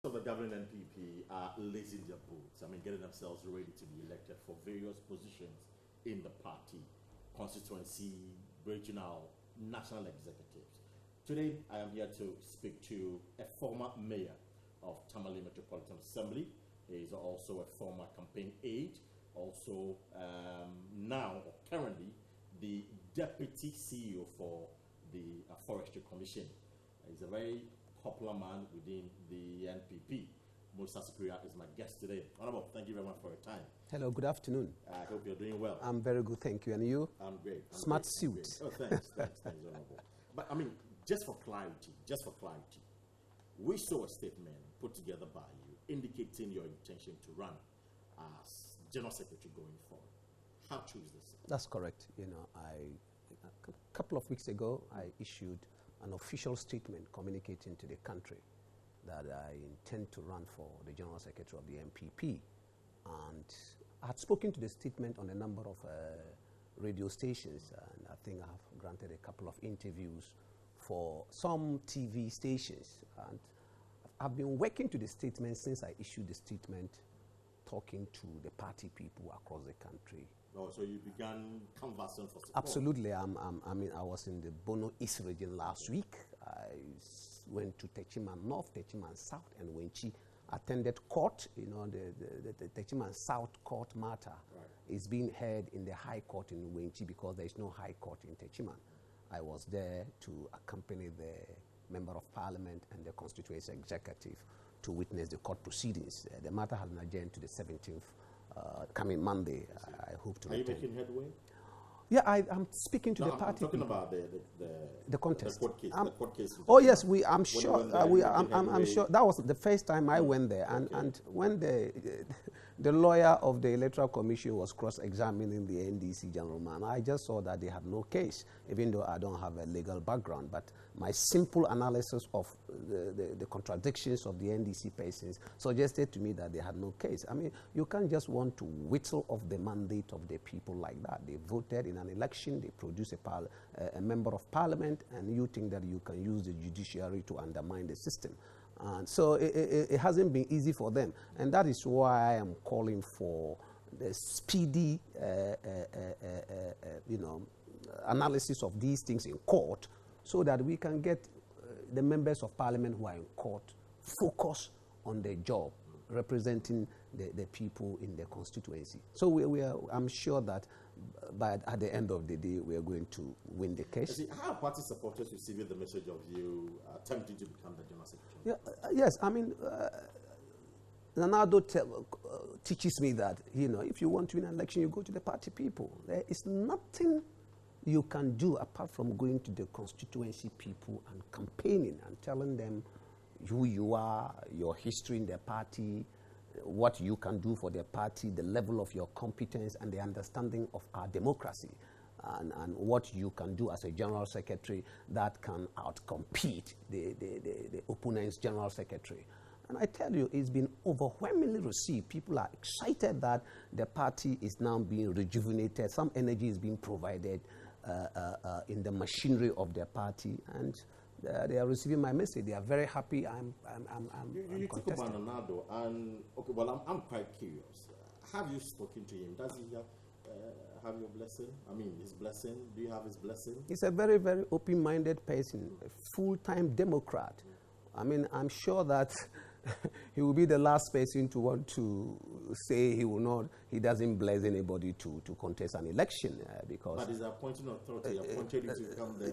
Of the governing NPP are lacing their boots. I mean, getting themselves ready to be elected for various positions in the party, constituency, regional, national executives. Today, I am here to speak to a former mayor of Tamale Metropolitan Assembly. He is also a former campaign aide, also now or currently the deputy CEO for the Forestry Commission. He's a very popular man within the NPP. Musah Superior is my guest today. Honorable, thank you very much for your time. Hello, good afternoon. I hope you're doing well. I'm very good, thank you. And you? I'm great. Smart suit. Oh, thanks, Honorable. But I mean, just for clarity, we saw a statement put together by you indicating your intention to run as General Secretary going forward. How true is this? That's correct. You know, a couple of weeks ago, I issued an official statement communicating to the country that I intend to run for the General Secretary of the NPP. And I had spoken to the statement on a number of radio stations, and I think I have granted a couple of interviews for some TV stations. And I've been working to the statement since I issued the statement, talking to the party people across the country. Oh, so you began canvassing for support? Absolutely. I mean, I was in the Bono East region last week. I went to Techiman North, Techiman South, and Wenchi. Attended court. You know, the Techiman South court matter is being heard in the High Court in Wenchi because there is no High Court in Techiman. I was there to accompany the Member of Parliament and the Constituency Executive to witness the court proceedings. The matter has been adjourned to the 17th. Coming Monday, I hope to. Are you making headway? Yeah, I'm speaking to the party. I'm talking about the contest. The court case. Oh yes, I'm sure that was the first time I went there, and when the lawyer of the Electoral Commission was cross-examining the NDC gentleman, I just saw that they had no case, even though I don't have a legal background. But my simple analysis of the contradictions of the NDC persons suggested to me that they had no case. I mean, you can't just want to whittle off the mandate of the people like that. They voted in an election, they produced a member of parliament, and you think that you can use the judiciary to undermine the system. And so it hasn't been easy for them. And that is why I am calling for the speedy analysis of these things in court so that we can get the members of parliament who are in court focus on their job, representing the people in the constituency. So I'm sure that at the end of the day, we are going to win the case. See, how are party supporters receiving the message of you attempting to become the General Secretary? Yeah, yes, I mean, Leonardo teaches me that, you know, if you want to win an election, you go to the party people. There is nothing you can do apart from going to the constituency people and campaigning and telling them who you are, your history in the party, what you can do for the party, the level of your competence, and the understanding of our democracy, and what you can do as a general secretary that can outcompete the opponent's general secretary. And I tell you, it's been overwhelmingly received. People are excited that the party is now being rejuvenated. Some energy is being provided in the machinery of the party, and they are receiving my message. They are very happy. You talk about Leonardo, and okay, well, I'm quite curious. Have you spoken to him? Does he have your blessing? I mean, his blessing. Do you have his blessing? He's a very, very open-minded person, a full-time Democrat. I mean, I'm sure that he will be the last person to want to say he doesn't bless anybody to contest an election because. But he's appointing authority, appointed you to become the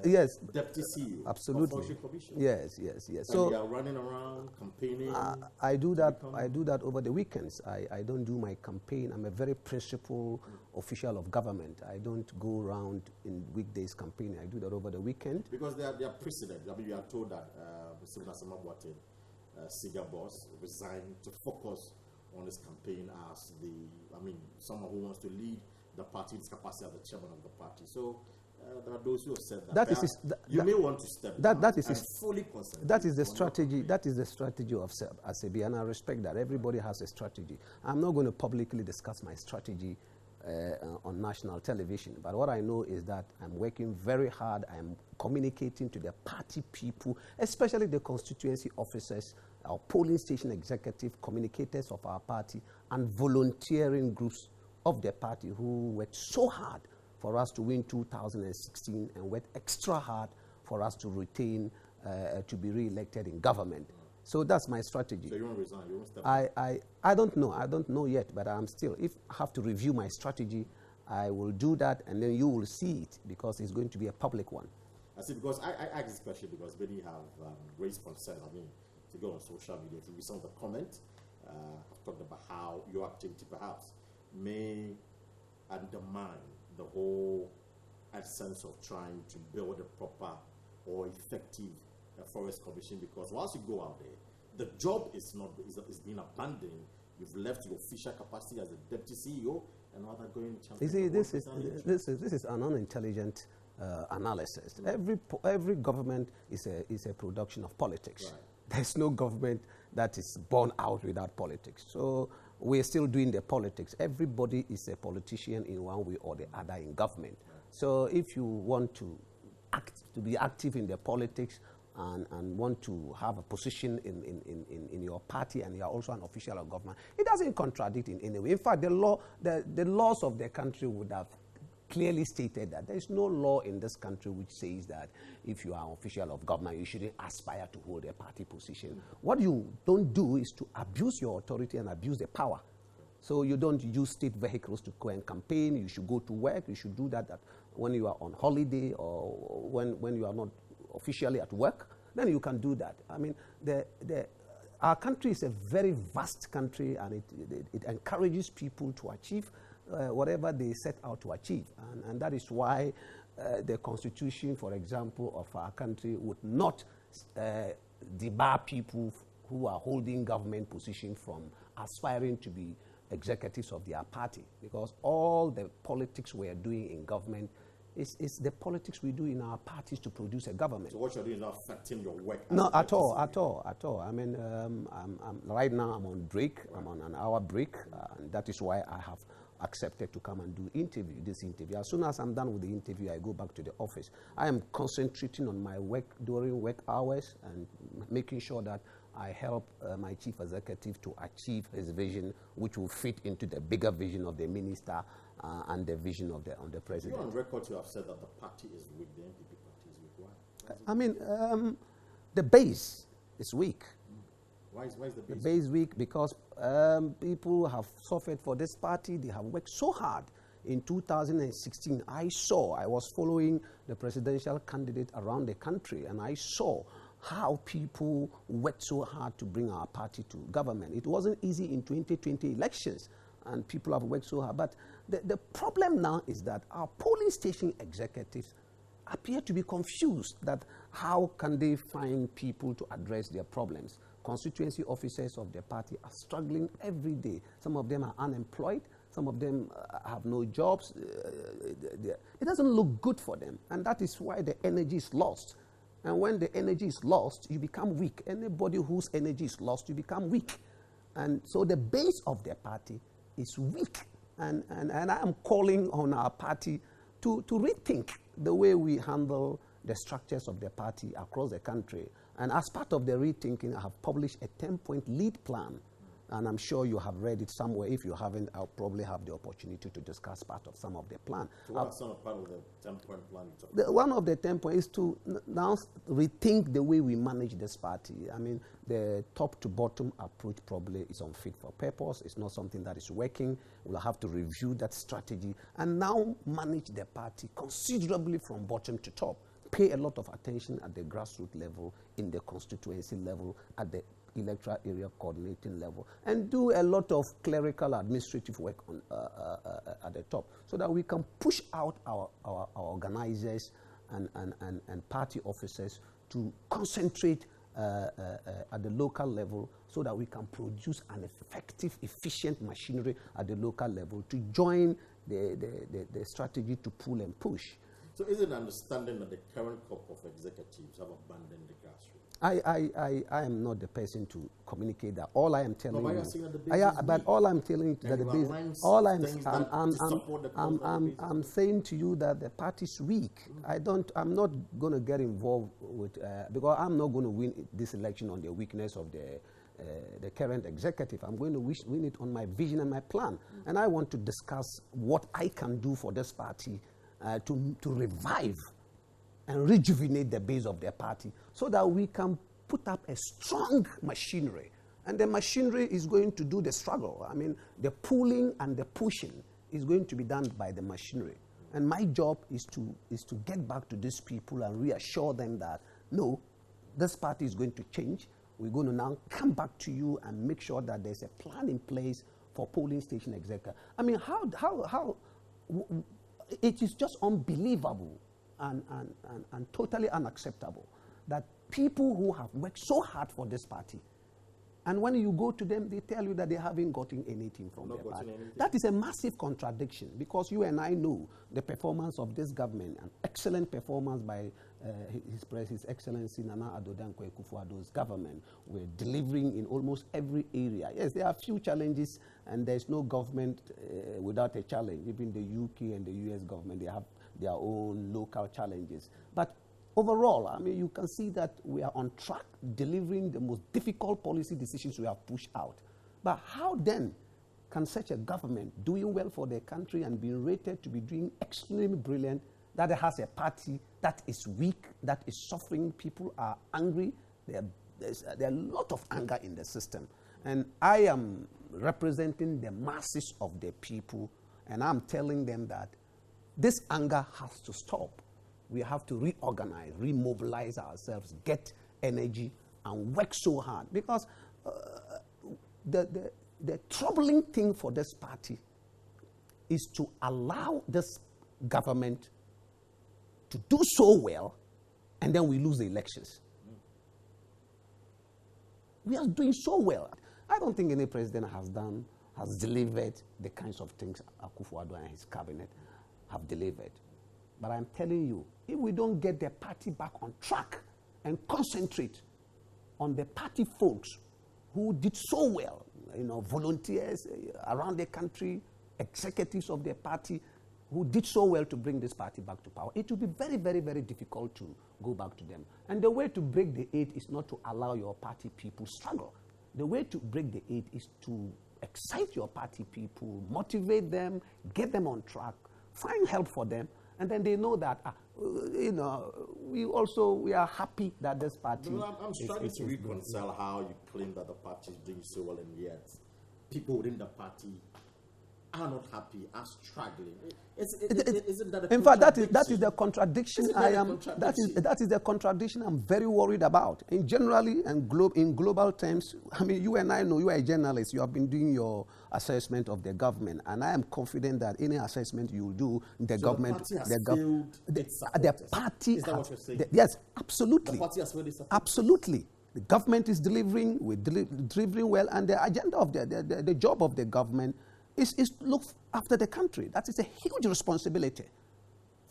deputy CEO. Absolutely. Of Forestry Commission. Yes. And so you are running around campaigning. I do that. I do that over the weekends. I don't do my campaign. I'm a very principled official of government. I don't go around in weekdays campaigning. I do that over the weekend. Because there are precedents. I mean, you are told that Siga boss resigned to focus on his campaign as someone who wants to lead the party in his capacity as the chairman of the party. So there are those who have said that. You may want to step down. Fully concentrate. That is the strategy. That is the strategy of Asebi, and I respect that. Everybody has a strategy. I'm not going to publicly discuss my strategy on national television. But what I know is that I'm working very hard. I'm communicating to the party people, especially the constituency officers, our polling station executive, communicators of our party, and volunteering groups of the party who worked so hard for us to win 2016 and worked extra hard for us to retain, to be re-elected in government. So that's my strategy. So you won't resign? You won't step down? I don't know. I don't know yet, but I'm still, if I have to review my strategy, I will do that, and then you will see it, because it's going to be a public one. I see, because I asked this question because many have raised concerns. I mean, if you go on social media, if you read some of the comments, I've talked about how your activity perhaps may undermine the whole essence of trying to build a proper or effective forest commission, because once you go out there, the job is being abandoned. You've left your official capacity as a deputy CEO and now they're going to You see, this is an unintelligent analysis. Every government is a production of politics. Right. There's no government that is born out without politics. So we're still doing the politics. Everybody is a politician in one way or the other in government. Right. So if you want to be active in the politics and want to have a position in your party, and you are also an official of government, it doesn't contradict in any way. In fact, the laws of the country would have clearly stated that there is no law in this country which says that if you are an official of government, you shouldn't aspire to hold a party position. What you don't do is to abuse your authority and abuse the power. So you don't use state vehicles to go and campaign. You should go to work. You should do that when you are on holiday, or when you are not officially at work. Then you can do that. I mean, our country is a very vast country, and it encourages people to achieve whatever they set out to achieve. And that is why the constitution, for example, of our country would not debar people who are holding government position from aspiring to be executives of their party, because all the politics we are doing in government is the politics we do in our parties to produce a government. So what you're doing is not affecting your work? No, at all. I mean, right now I'm on break. Right. I'm on an hour break, and that is why I have accepted to come and do this interview. As soon as I'm done with the interview, I go back to the office. I am concentrating on my work during work hours and making sure that I help my chief executive to achieve his vision, which will fit into the bigger vision of the minister and the vision of the president. You're on record, you have said that the party is weak, the NPP party is weak. Why? I mean, the base is weak. Why is the base? The base weak because people have suffered for this party. They have worked so hard. In 2016, I was following the presidential candidate around the country, and I saw how people worked so hard to bring our party to government. It wasn't easy in 2020 elections, and people have worked so hard. But the problem now is that our polling station executives appear to be confused that how can they find people to address their problems. Constituency officers of the party are struggling every day. Some of them are unemployed. Some of them have no jobs. It doesn't look good for them, and that is why the energy is lost. And when the energy is lost, you become weak. Anybody whose energy is lost, you become weak. And so the base of the party is weak. And I am calling on our party to rethink the way we handle the structures of the party across the country. And as part of the rethinking, I have published a 10-point lead plan. And I'm sure you have read it somewhere. If you haven't, I'll probably have the opportunity to discuss part of some of the plan. So what are some part of the 10-point plan? One of the 10 points is to now rethink the way we manage this party. I mean, the top to bottom approach probably is unfit for purpose. It's not something that is working. We'll have to review that strategy and now manage the party considerably from bottom to top. Pay a lot of attention at the grassroots level, in the constituency level, at the electoral area coordinating level, and do a lot of clerical administrative work on, at the top, so that we can push out our organizers and party officers to concentrate at the local level, so that we can produce an effective, efficient machinery at the local level to join the strategy to pull and push. So is it an understanding that the current crop of executives have abandoned the grassroots? I am not the person to communicate that. All I am telling But you, but all I'm telling you that the base, all I'm saying to you that the party's weak. I'm not going to get involved with because I'm not going to win this election on the weakness of the current executive. I'm going to win it on my vision and my plan, and I want to discuss what I can do for this party to revive and rejuvenate the base of their party so that we can put up a strong machinery. And the machinery is going to do the struggle. I mean, the pulling and the pushing is going to be done by the machinery. And my job is to get back to these people and reassure them that, no, this party is going to change. We're going to now come back to you and make sure that there's a plan in place for polling station executive. I mean, how it is just unbelievable and totally unacceptable that people who have worked so hard for this party, and when you go to them, they tell you that they haven't gotten anything from their party. That is a massive contradiction, because you and I know the performance of this government, an excellent performance by His Excellency Nana Addo Dankwa Akufo-Addo's government. We're delivering in almost every area. Yes, there are a few challenges, and there's no government without a challenge. Even the UK and the US government, they have their own local challenges. But overall, I mean, you can see that we are on track, delivering the most difficult policy decisions we have pushed out. But how then can such a government doing well for their country and being rated to be doing extremely brilliant, that it has a party that is weak, that is suffering, people are angry, there are a lot of anger in the system. And I am representing the masses of the people, and I'm telling them that this anger has to stop. We have to reorganize, remobilize ourselves, get energy, and work so hard. Because the troubling thing for this party is to allow this government to do so well, and then we lose the elections. We are doing so well. I don't think any president has delivered the kinds of things Akufo-Addo and his cabinet have delivered. But I'm telling you, if we don't get the party back on track and concentrate on the party folks who did so well, volunteers around the country, executives of the party who did so well to bring this party back to power, it will be very, very, very difficult to go back to them. And the way to break the eight is not to allow your party people struggle. The way to break the eight is to excite your party people, motivate them, get them on track, find help for them, and then they know that, we are happy that this party. I'm struggling to reconcile how you claim that the party is doing so well, and yet people within the party are not happy, are struggling. Isn't that a in fact, that is the contradiction that is the contradiction I'm very worried about. In generally and in global terms, I mean, you and I know, you are a journalist, you have been doing your assessment of the government, and I am confident that any assessment you will do, the government, the party is that what you're saying? Yes, absolutely. The party has failed its absolutely. The government is delivering, we're delivering well, and the agenda of the job of the government is to look after the country. That is a huge responsibility,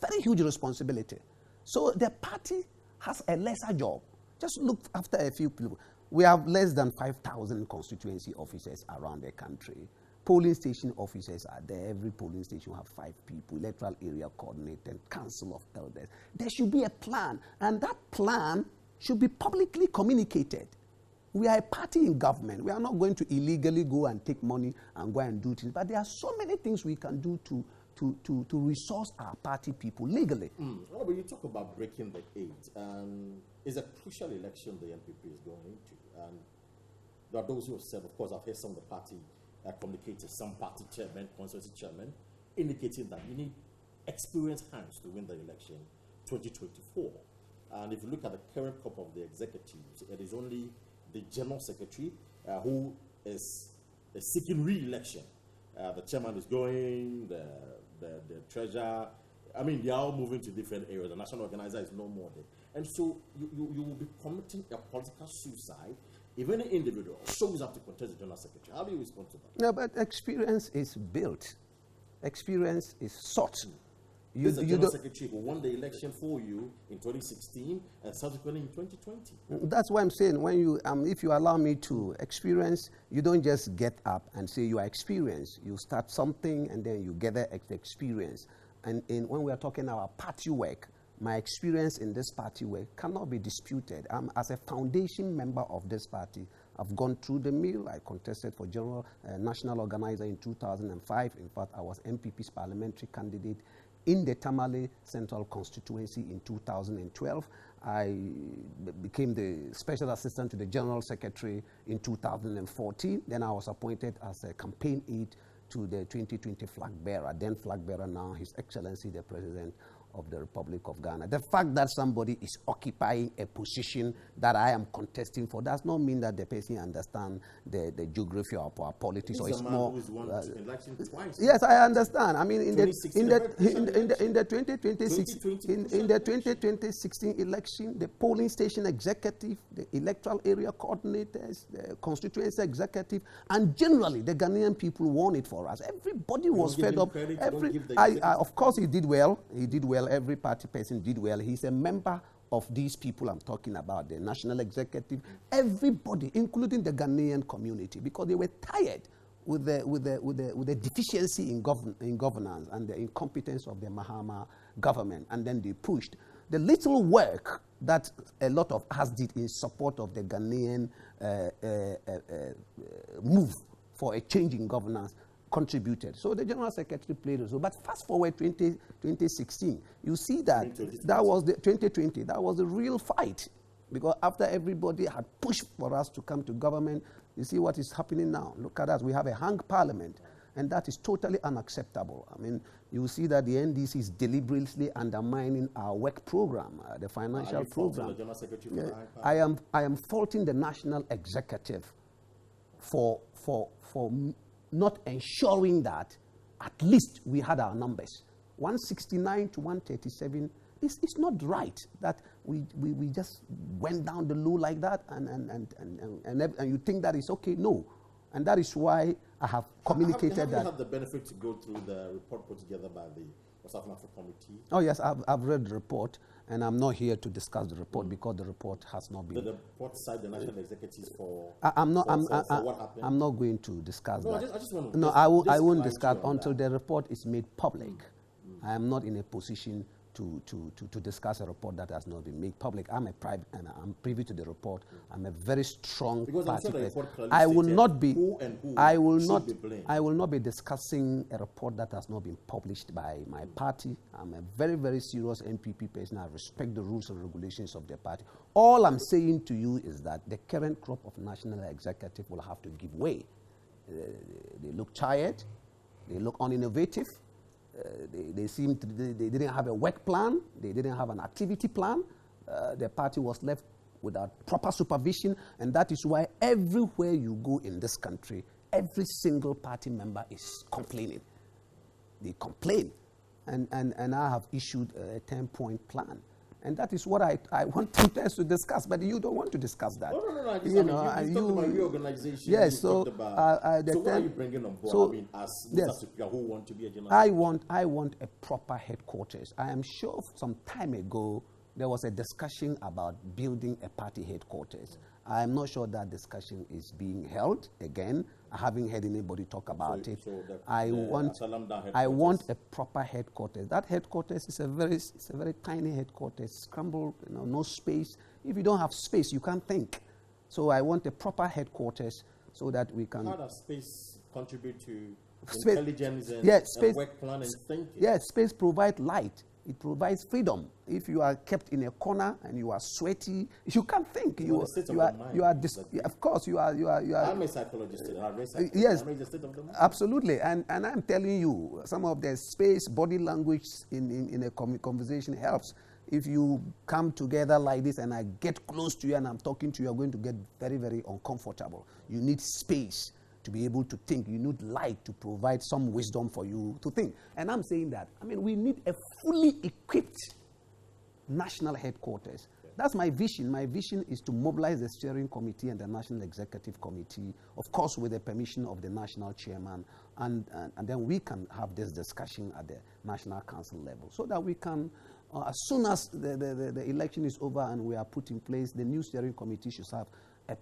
very huge responsibility. So the party has a lesser job. Just look after a few people. We have less than 5,000 constituency officers around the country. Polling station officers are there. Every polling station will have 5 people, electoral area coordinator, council of elders. There should be a plan, and that plan should be publicly communicated. We are a party in government. We are not going to illegally go and take money and go and do things. But there are so many things we can do to resource our party people legally. Well, when you talk about breaking the eight, it's a crucial election the NPP is going into. And there are those who have said, of course, I've heard some of the party communicators, some party chairman, constituency chairman, indicating that you need experienced hands to win the election 2024. And if you look at the current crop of the executives, it is only the general secretary who is seeking re-election. The chairman is going, the treasurer. I mean, they are all moving to different areas. The national organizer is no more there. And so you will be committing a political suicide if any individual shows up to contest the general secretary. How do you respond to that? No, but experience is built. Experience is sought. This is a general secretary who won the election for you in 2016 and subsequently in 2020. That's why I'm saying, when you, if you allow me to experience, you don't just get up and say you are experienced. You start something and then you gather experience. And when we are talking about party work, my experience in this party work cannot be disputed. As a foundation member of this party, I've gone through the mill. I contested for general national organizer in 2005. In fact, I was NPP's parliamentary candidate in the Tamale Central constituency in 2012. I became the special assistant to the general secretary in 2014. Then I was appointed as a campaign aide to the 2020 flag bearer, then flag bearer now, His Excellency the President of the Republic of Ghana. The fact that somebody is occupying a position that I am contesting for does not mean that the person understands the geography of our politics. He's a man who is won election twice. Yes, I understand. I mean, in the 2016 election, the polling station executive, the electoral area coordinators, the constituency executive, and generally the Ghanaian people won it for us. Everybody was fed up. Of course, he did well. He did well. Every party person did well. He's a member of these people I'm talking about, the national executive, everybody, including the Ghanaian community, because they were tired with the deficiency in governance and the incompetence of the Mahama government, and then they pushed. The little work that a lot of us did in support of the Ghanaian move for a change in governance contributed. So the General Secretary played a role. But fast forward 2016, you see that that was the 2020, that was the real fight. Because after everybody had pushed for us to come to government, you see what is happening now. Look at us, we have a hung parliament. And that is totally unacceptable. I mean, you see that the NDC is deliberately undermining our work program, the financial program. The General Secretary for the I am faulting the national executive for not ensuring that at least we had our numbers. 169 to 137 is not right that we just went down the low like that and you think that is okay. No. And that is why I have communicated have that. You had the benefit to go through the report put together by the Musah Superior Committee? Oh yes, I've read the report, and I'm not here to discuss the report because the report has not been. Did the report cite the national executives for what happened? I'm not going to discuss that. I just want to. No, I won't discuss until the report is made public. I am not in a position to discuss a report that has not been made public. I'm a private, and I'm privy to the report. I'm a very strong party person. I will not be. I will not be discussing a report that has not been published by my party. I'm a very, very serious NPP person. I respect the rules and regulations of the party. All I'm saying to you is that the current crop of national executive will have to give way. They look tired. They look uninnovative. They didn't have a work plan. They didn't have an activity plan. The party was left without proper supervision, and that is why everywhere you go in this country, every single party member is complaining. They complain, and I have issued a 10-point plan. And that is what I want us to discuss, but you don't want to discuss that. No. You talked about reorganization. Yes, so what are you bringing on board? So, I mean, as Musah Superior, who want to be a general? I want a proper headquarters. I am sure some time ago there was a discussion about building a party headquarters. I am not sure that discussion is being held again. I haven't heard anybody talk about it. I want a proper headquarters. That headquarters is a very tiny headquarters, scrambled, no space. If you don't have space, you can't think. So I want a proper headquarters so that we can. How does space contribute to intelligence and work plan and thinking? Yes, space provides light. It provides freedom. If you are kept in a corner and you are sweaty, you can't think. Of course, you are. I'm a psychologist. Yes, I'm a state of the mind. Absolutely. And I'm telling you, some of the space, body language in a conversation helps. If you come together like this and I get close to you and I'm talking to you, you're going to get very, very uncomfortable. You need space to be able to think. You need light to provide some wisdom for you to think. And I'm saying that, we need a fully equipped national headquarters That's my vision. My vision is to mobilize the steering committee and the National Executive Committee, of course with the permission of the national chairman, and then we can have this discussion at the National Council level so that we can, as soon as the election is over and we are put in place, the new steering committee should have a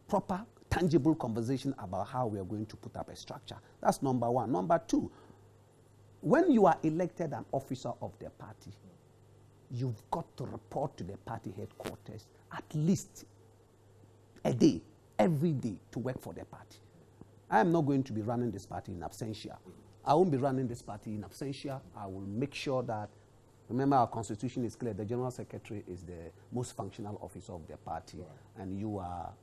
proper, tangible conversation about how we are going to put up a structure. That's number one. Number two, when you are elected an officer of the party, you've got to report to the party headquarters at least a day, every day, to work for the party. I am not going to be running this party in absentia. I won't be running this party in absentia. I will make sure that, remember our constitution is clear, the general secretary is the most functional officer of the party, and you are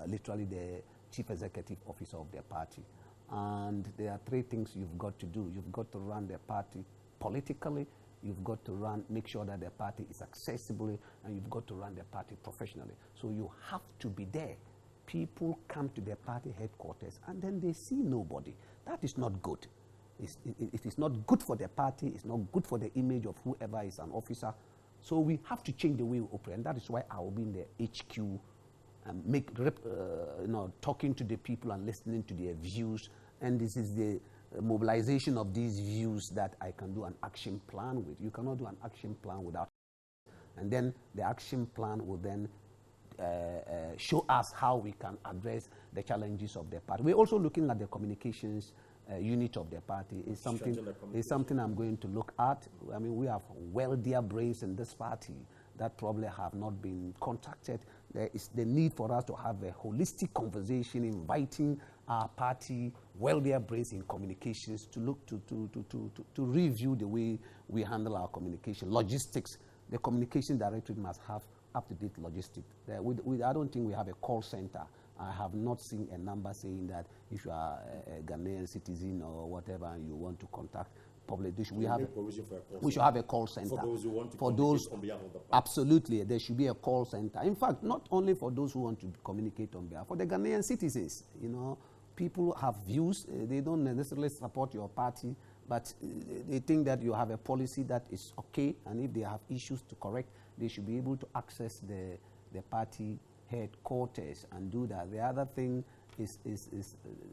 literally the chief executive officer of the party. And there are three things you've got to do. You've got to run the party politically, you've got to make sure that the party is accessible, and you've got to run the party professionally. So you have to be there. People come to their party headquarters and then they see nobody. That is not good. It is not good for the party. It's not good for the image of whoever is an officer. So we have to change the way we operate, and that is why I will be in the HQ and talking to the people and listening to their views. And this is the mobilization of these views that I can do an action plan with. You cannot do an action plan without. And then the action plan will then show us how we can address the challenges of the party. We're also looking at the communications unit of the party. It's something I'm going to look at. I mean, we have wealthier brains in this party that probably have not been contacted. There is the need for us to have a holistic conversation, inviting our party wealthier brains in communications to look to review the way we handle our communication. Logistics, the communication directorate must have up-to-date logistics. I don't think we have a call center. I have not seen a number saying that if you are a Ghanaian citizen or whatever and you want to contact public, we should have a call center. For those who want to communicate on behalf of the party. Absolutely, there should be a call center. In fact, not only for those who want to communicate on behalf, for the Ghanaian citizens. People have views. They don't necessarily support your party, but they think that you have a policy that is okay, and if they have issues to correct, they should be able to access the party headquarters and do that. The other thing is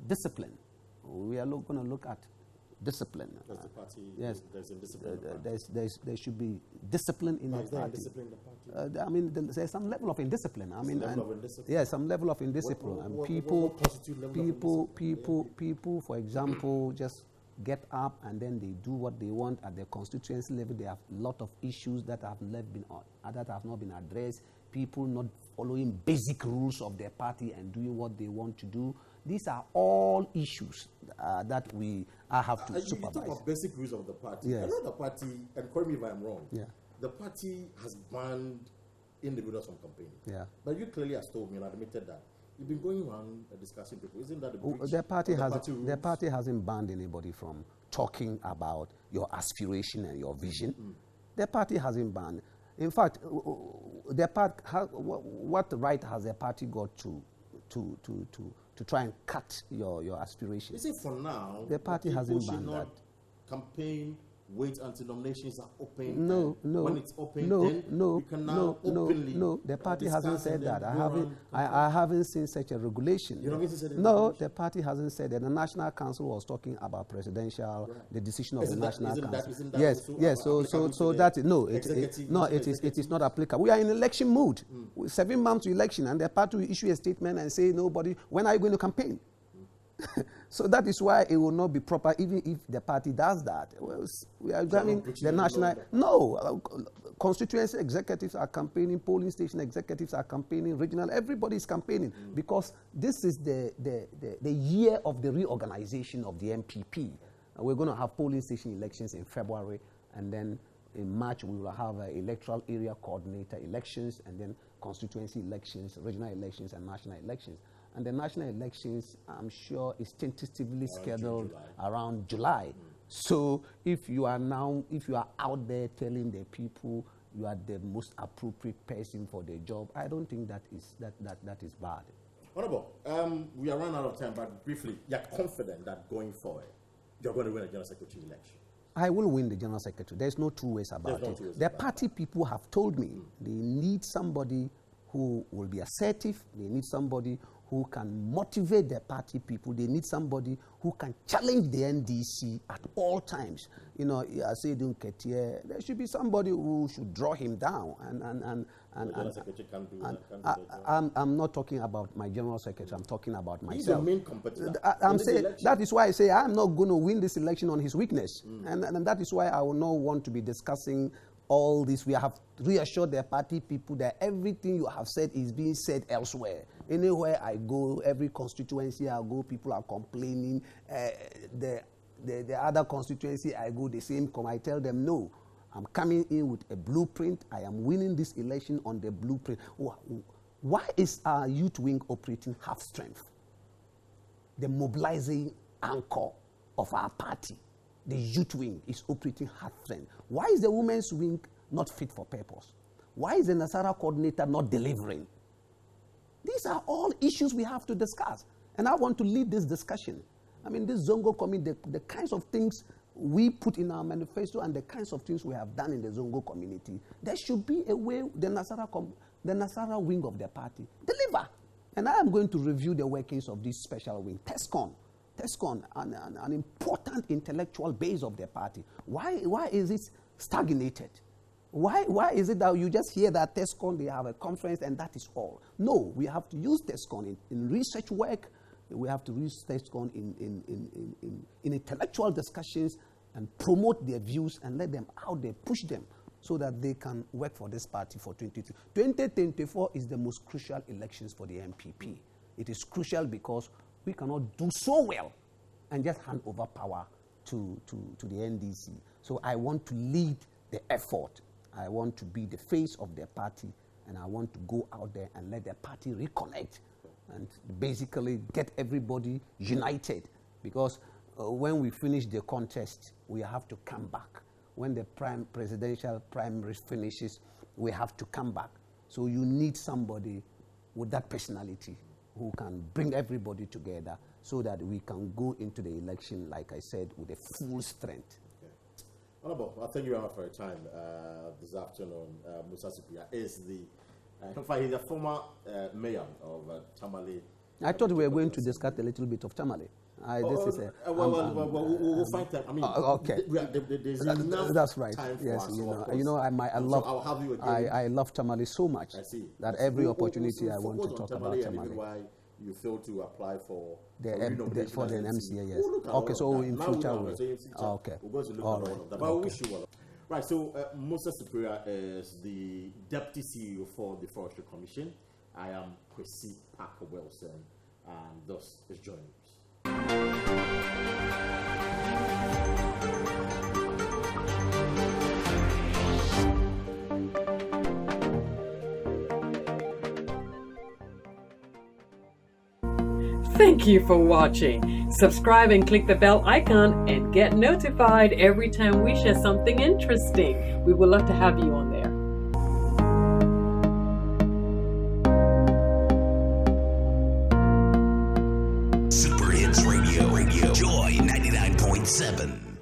discipline. We are going to look at discipline. Does the party, yes, there's some discipline in the party. There should be discipline in the party. Discipline in the party? There's some level of indiscipline. Some level of indiscipline. What constitutes level of indiscipline? People, for example, just get up and then they do what they want at the constituency level. They have a lot of issues that have not been addressed. People not following basic rules of their party and doing what they want to do. These are all issues that I have to supervise. You talk of basic rules of the party. Yes. I know the party, and correct me if I'm wrong, yeah. The party has banned individuals from campaigning. Yeah. But you clearly have told me and admitted that you've been going around discussing people. Isn't that a breach the party hasn't banned anybody from talking about your aspiration and your vision. Mm-hmm. The party hasn't banned. In fact, what right has the party got to try and cut your aspirations? You see, for now, the party hasn't banned that. Campaign, wait until nominations are open. No. When it's open, then we can now openly. No, the party hasn't said that. I haven't seen such a regulation. You haven't seen No, the party hasn't said that. The National Council was talking about presidential, the decision of the National Council. Yes. So that it is not applicable. We are in election mode. 7 months to election, and the party will issue a statement and say nobody. When are you going to campaign? So that is why it will not be proper, even if the party does that. Well, we are examining the national. No, constituency executives are campaigning, polling station executives are campaigning, regional. Everybody is campaigning because this is the year of the reorganization of the NPP. We're going to have polling station elections in February, and then in March we will have electoral area coordinator elections, and then constituency elections, regional elections, and national elections. And the national elections, I'm sure, is tentatively scheduled around July. So if you are out there telling the people you are the most appropriate person for the job, I don't think that is bad. Honorable, we are running out of time, but briefly, you're confident that going forward, you're going to win a general secretary election? I will win the general secretary. There's no two ways about it. The party people have told me they need somebody who will be assertive. They need somebody who can motivate the party people. They need somebody who can challenge the NDC at all times. You know, I say, there should be somebody who should draw him down. I'm not talking about my general secretary. I'm talking about myself. He's the main competitor. I'm saying that is why I say I'm not going to win this election on his weakness, and that is why I will not want to be discussing all this. We have reassured the party people that everything you have said is being said elsewhere. Anywhere I go, every constituency I go, people are complaining. The other constituency I go, the same come. I tell them, no, I'm coming in with a blueprint. I am winning this election on the blueprint. Why is our youth wing operating half strength? The mobilizing anchor of our party, the youth wing, is operating half strength. Why is the women's wing not fit for purpose? Why is the Nasara coordinator not delivering? These are all issues we have to discuss. And I want to lead this discussion. I mean, this Zongo community, the kinds of things we put in our manifesto and the kinds of things we have done in the Zongo community, there should be a way the Nasara wing of the party deliver. And I am going to review the workings of this special wing, TESCON, an important intellectual base of the party. Why is it stagnated? Why is it that you just hear that TESCON, they have a conference and that is all? No, we have to use TESCON in research work. We have to use TESCON in intellectual discussions and promote their views and let them out there, push them so that they can work for this party for 2022. 2024 is the most crucial elections for the NPP. It is crucial because we cannot do so well and just hand over power to the NDC. So I want to lead the effort. I want to be the face of the party, and I want to go out there and let the party reconnect and basically get everybody united. Because when we finish the contest, we have to come back. When the presidential primary finishes, we have to come back. So you need somebody with that personality who can bring everybody together so that we can go into the election, like I said, with a full strength. Honorable, well, thank you very much for your time this afternoon. Musah Superior is in fact, he's a former mayor of Tamale. I thought we were going to discuss a little bit of Tamale. We'll find time. I mean, okay. There's enough that's right. time for yes, us. I love Tamale so much. I see. That every opportunity I want to talk about Tamale. Why you failed to apply for the MCA, yes. Okay, so in future we'll go to look at all of that. But I wish you well. Right, so Musah Superior is the Deputy CEO for the Forestry Commission. I am Kwesi Parker Wilson, and this is Joy News. Thank you for watching. Subscribe and click the bell icon and get notified every time we share something interesting. We would love to have you on there. Super Hits Radio, Joy 99.7.